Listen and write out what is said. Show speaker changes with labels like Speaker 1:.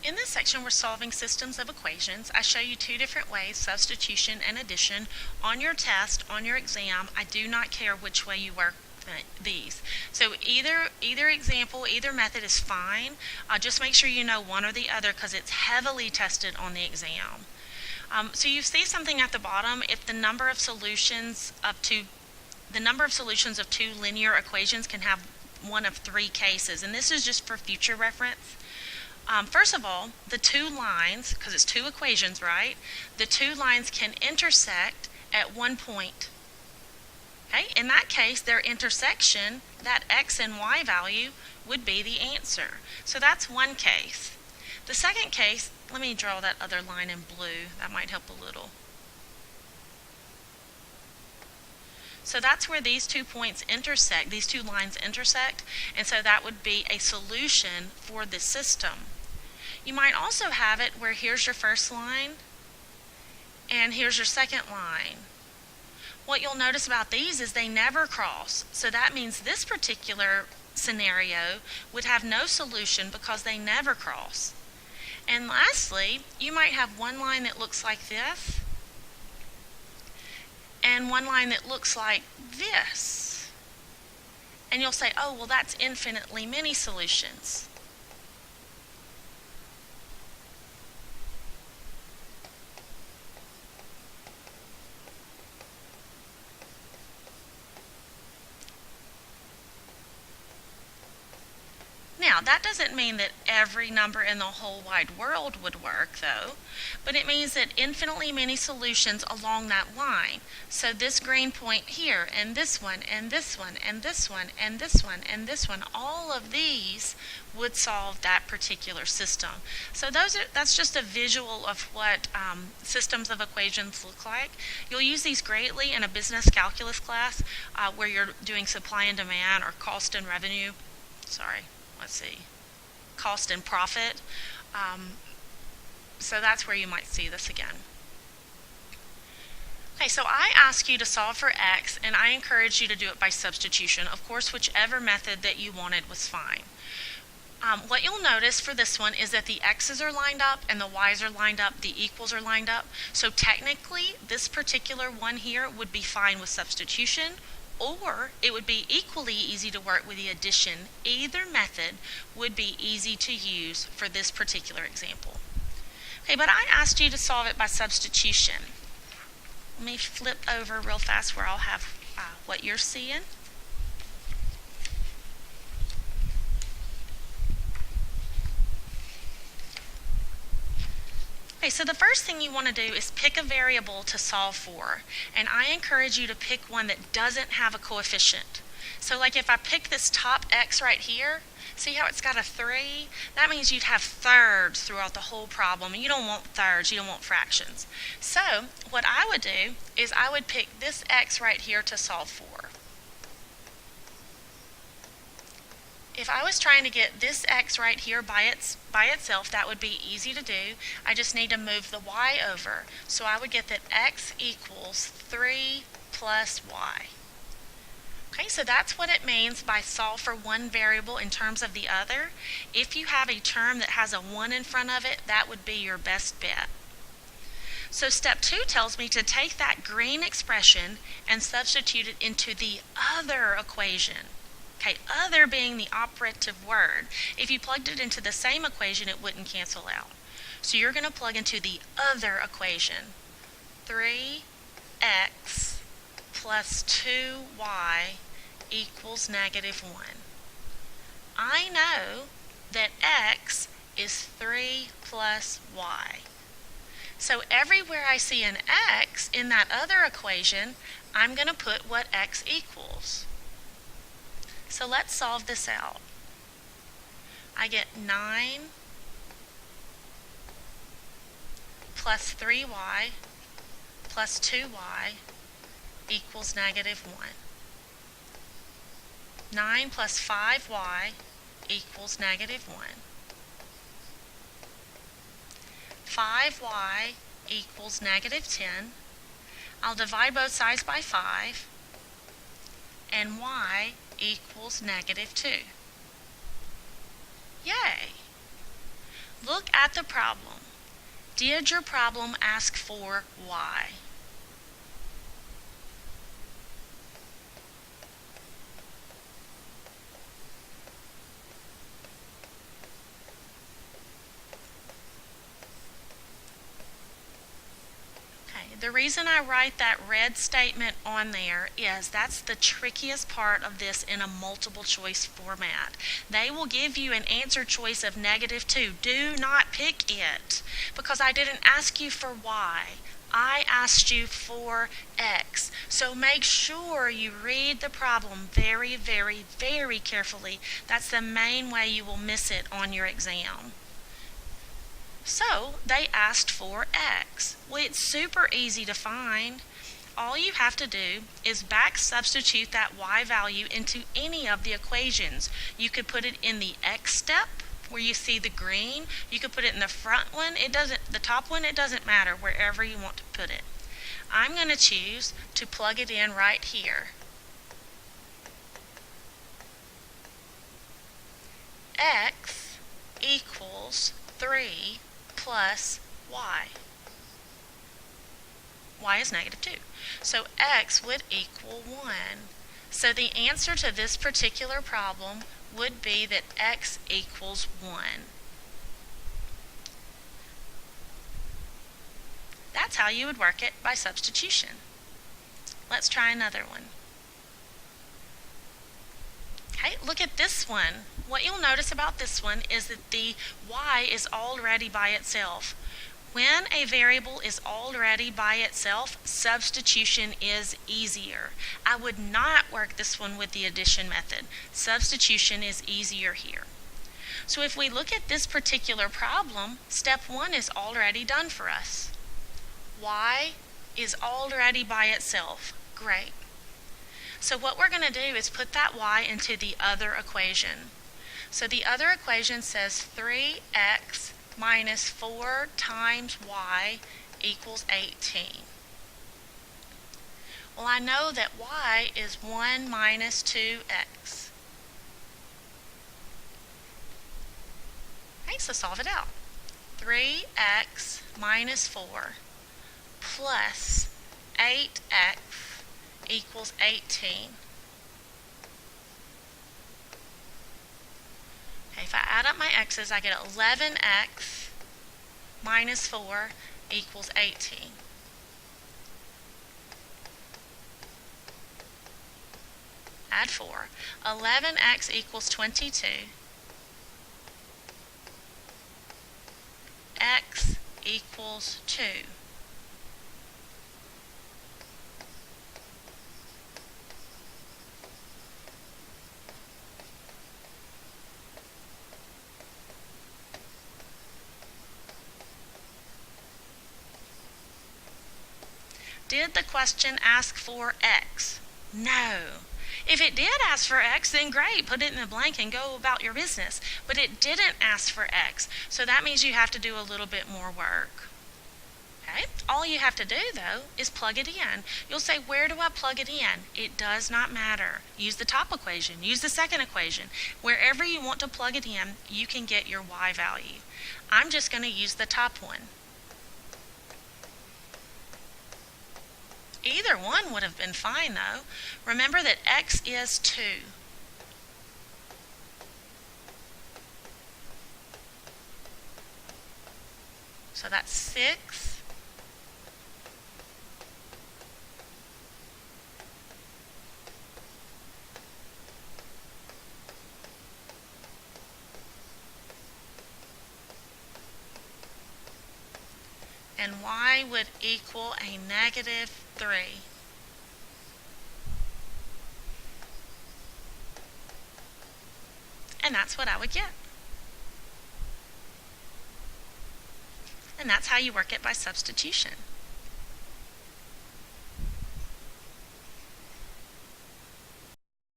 Speaker 1: In this section, we're solving systems of equations. I show you two different ways, substitution and addition. On your test, on your exam, I do not care which way you work these. So either example, either method is fine. Just make sure you know one or the other because it's heavily tested on the exam. So you see something at the bottom, if the number of solutions of two linear equations can have one of three cases, and this is just for future reference. First of all, the two lines, because it's two equations, right? The two lines can intersect at one point. Okay? In that case, their intersection, that x and y value, would be the answer. So that's one case. The second case, let me draw that other line in blue. That might help a little. So that's where these 2 points intersect, these two lines intersect, and so that would be a solution for this system. You might also have it where here's your first line and here's your second line. What you'll notice about these is they never cross, so that means this particular scenario would have no solution because they never cross. And lastly, you might have one line that looks like this and one line that looks like this. And you'll say, oh, well, that's infinitely many solutions. Now, that doesn't mean that every number in the whole wide world would work, though, but it means that infinitely many solutions along that line. So this green point here, and this one, and this one, and this one, and this one, and this one, all of these would solve that particular system. So that's just a visual of what systems of equations look like. You'll use these greatly in a business calculus class where you're doing supply and demand or cost and revenue. Cost and profit. So that's where you might see this again. Okay, so I ask you to solve for x, and I encourage you to do it by substitution. Of course, whichever method that you wanted was fine. What you'll notice for this one is that the x's are lined up and the y's are lined up, the equals are lined up. So technically, this particular one here would be fine with substitution, or it would be equally easy to work with the addition. Either method would be easy to use for this particular example. Okay, but I asked you to solve it by substitution. Let me flip over real fast where I'll have what you're seeing. Okay, so the first thing you want to do is pick a variable to solve for, and I encourage you to pick one that doesn't have a coefficient. So like if I pick this top x right here, see how it's got a 3? That means you'd have thirds throughout the whole problem, and you don't want thirds, you don't want fractions. So what I would do is I would pick this x right here to solve for. If I was trying to get this x right here by itself, that would be easy to do. I just need to move the y over. So I would get that x equals 3 plus y. Okay, so that's what it means by solve for one variable in terms of the other. If you have a term that has a 1 in front of it, that would be your best bet. So step 2 tells me to take that green expression and substitute it into the other equation. Okay, other being the operative word. If you plugged it into the same equation, it wouldn't cancel out. So you're going to plug into the other equation. 3x plus 2y equals -1. I know that x is 3 plus y. So everywhere I see an x in that other equation, I'm going to put what x equals. So let's solve this out. I get 9 plus 3y plus 2y equals -1. 9 plus 5y equals -1. 5y equals -10. I'll divide both sides by 5, and y equals -2. Yay! Look at the problem. Did your problem ask for y? The reason I write that red statement on there is that's the trickiest part of this in a multiple choice format. They will give you an answer choice of -2. Do not pick it because I didn't ask you for y. I asked you for x. So make sure you read the problem very, very, very carefully. That's the main way you will miss it on your exam. So they asked for x. Well, it's super easy to find. All you have to do is back substitute that y value into any of the equations. You could put it in the x step where you see the green. You could put it in the front one. The top one, it doesn't matter, wherever you want to put it. I'm going to choose to plug it in right here. X equals 3 plus y. Y is -2. So x would equal 1. So the answer to this particular problem would be that x equals 1. That's how you would work it by substitution. Let's try another one. Okay, look at this one. What you'll notice about this one is that the y is already by itself. When a variable is already by itself, substitution is easier. I would not work this one with the addition method. Substitution is easier here. So if we look at this particular problem, step 1 is already done for us. Y is already by itself. Great. So what we're going to do is put that y into the other equation. So the other equation says 3x minus 4 times y equals 18. Well, I know that y is 1 minus 2x. Okay, so solve it out. 3x minus 4 plus 8x equals 18. Okay, if I add up my x's, I get 11x minus 4 equals 18. Add 4. 11x equals 22. X equals 2. Did the question ask for x? No. If it did ask for x, then great, put it in a blank and go about your business. But it didn't ask for x, so that means you have to do a little bit more work. Okay? All you have to do, though, is plug it in. You'll say, where do I plug it in? It does not matter. Use the top equation. Use the second equation. Wherever you want to plug it in, you can get your y value. I'm just going to use the top one. Either one would have been fine, though. Remember that x is 2. So that's 6. And y would equal a -3. And that's what I would get. And that's how you work it by substitution.